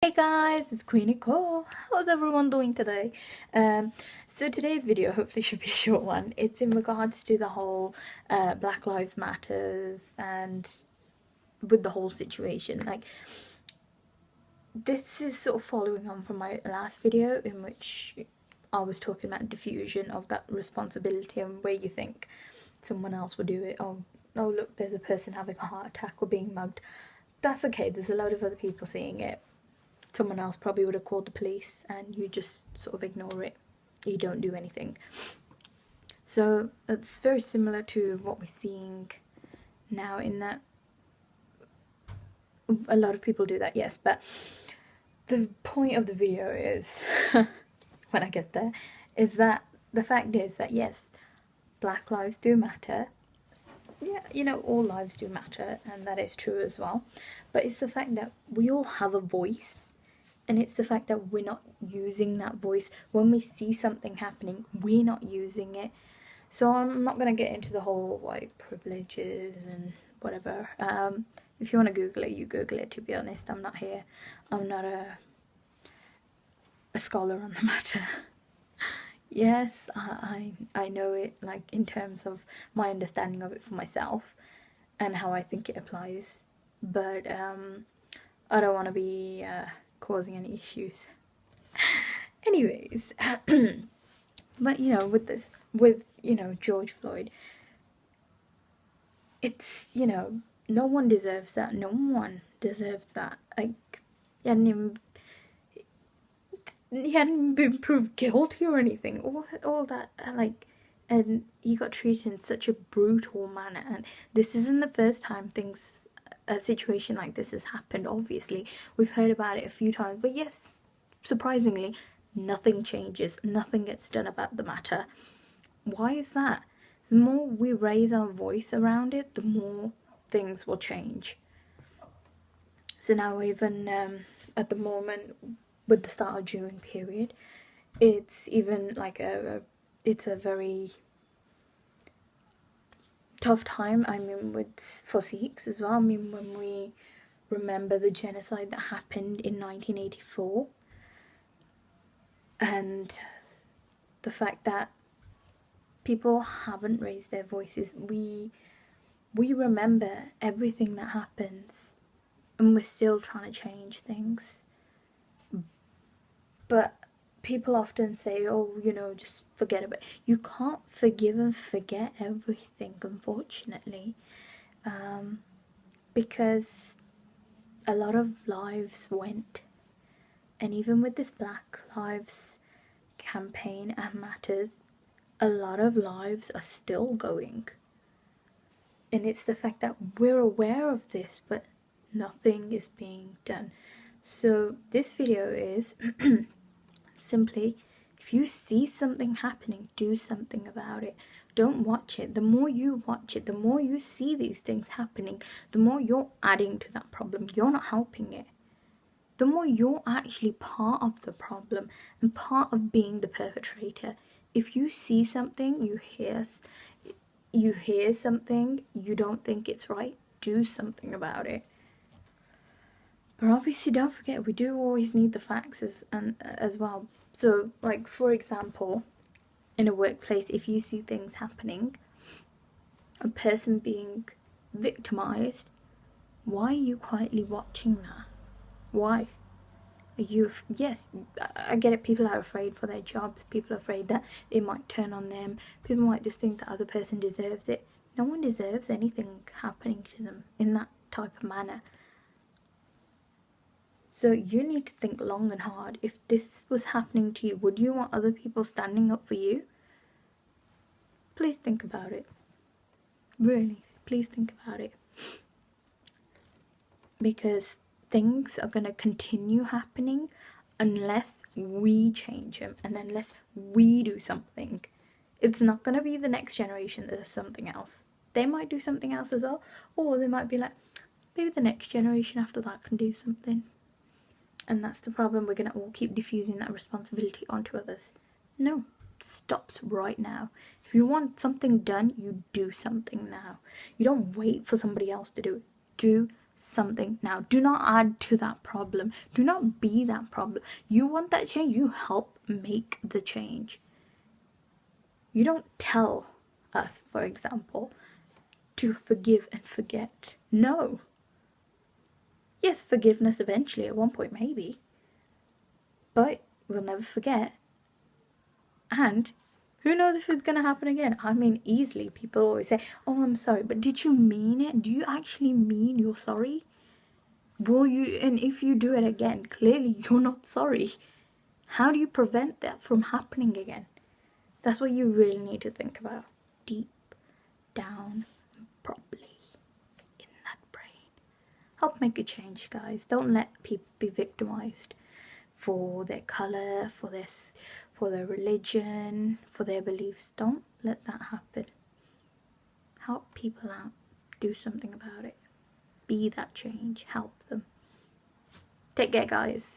Hey guys, it's Queen Nicole. How's everyone doing today? So today's video hopefully should be a short one. It's in regards to the whole Black Lives Matters and with the whole situation. Like, this is sort of following on from my last video in which I was talking about diffusion of that responsibility and where you think someone else would do it. Oh, look, there's a person having a heart attack or being mugged. That's okay. There's a lot of other people seeing it. Someone else probably would have called the police and you just sort of ignore it. You don't do anything. So it's very similar to what we're seeing now, in that a lot of people do that, yes, but the point of the video is, when I get there, is that the fact is that yes, Black lives do matter. Yeah, you know, all lives do matter, and that is true as well. But it's the fact that we all have a voice. And it's the fact that we're not using that voice. When we see something happening, we're not using it. So I'm not going to get into the whole white privileges and whatever. If you want to Google it, you Google it, to be honest. I'm not here. I'm not a scholar on the matter. Yes, I know it, like, in terms of my understanding of it for myself and how I think it applies. But I don't want to be causing any issues. Anyways, but you know, with George Floyd, it's, no one deserves that. No one deserves that. Like, he hadn't even, he hadn't been proved guilty or anything. All that, like, and he got treated in such a brutal manner. And this isn't the first time a situation like this has happened. Obviously, we've heard about it a few times, but yes, surprisingly, nothing changes, nothing gets done about the matter. Why is that? The more we raise our voice around it, the more things will change. So now, even at the moment, with the start of June period, it's even like it's a very tough time. I mean, for Sikhs as well. I mean, when we remember the genocide that happened in 1984, and the fact that people haven't raised their voices. We remember everything that happens, and we're still trying to change things. But people often say, oh, just forget about it. You can't forgive and forget everything, unfortunately, because a lot of lives went. And even with this Black Lives campaign and matters, a lot of lives are still going. And it's the fact that we're aware of this, but nothing is being done. So this video is simply, if you see something happening, do something about it. Don't watch it. The more you watch it, the more you see these things happening, the more you're adding to that problem. You're not helping it. The more you're actually part of the problem and part of being the perpetrator. If you see something, you hear something, you don't think it's right, do something about it. But obviously, don't forget, we do always need the facts as well. So, like, for example, in a workplace, if you see things happening, a person being victimized, why are you quietly watching that? Why? Yes, I get it, people are afraid for their jobs, people are afraid that it might turn on them, people might just think the other person deserves it. No one deserves anything happening to them in that type of manner. So you need to think long and hard. If this was happening to you, would you want other people standing up for you? Please think about it. Really, please think about it. Because things are going to continue happening unless we change them and unless we do something. It's not going to be the next generation that does something else. They might do something else as well, or they might be like, maybe the next generation after that can do something. And that's the problem. We're going to all keep diffusing that responsibility onto others. No, stops right now. If you want something done, you do something now. You don't wait for somebody else to do it. Do something now. Do not add to that problem. Do not be that problem. You want that change, you help make the change. You don't tell us, for example, to forgive and forget. No. Yes, forgiveness eventually at one point, maybe. But we'll never forget. And who knows if it's going to happen again? I mean, easily. People always say, oh, I'm sorry. But did you mean it? Do you actually mean you're sorry? Will you? And if you do it again, clearly you're not sorry. How do you prevent that from happening again? That's what you really need to think about. Deep down properly in that brain. Help make a change, guys. Don't let people be victimized for their color, for their religion, for their beliefs. Don't let that happen. Help people out. Do something about it. Be that change. Help them. Take care, guys.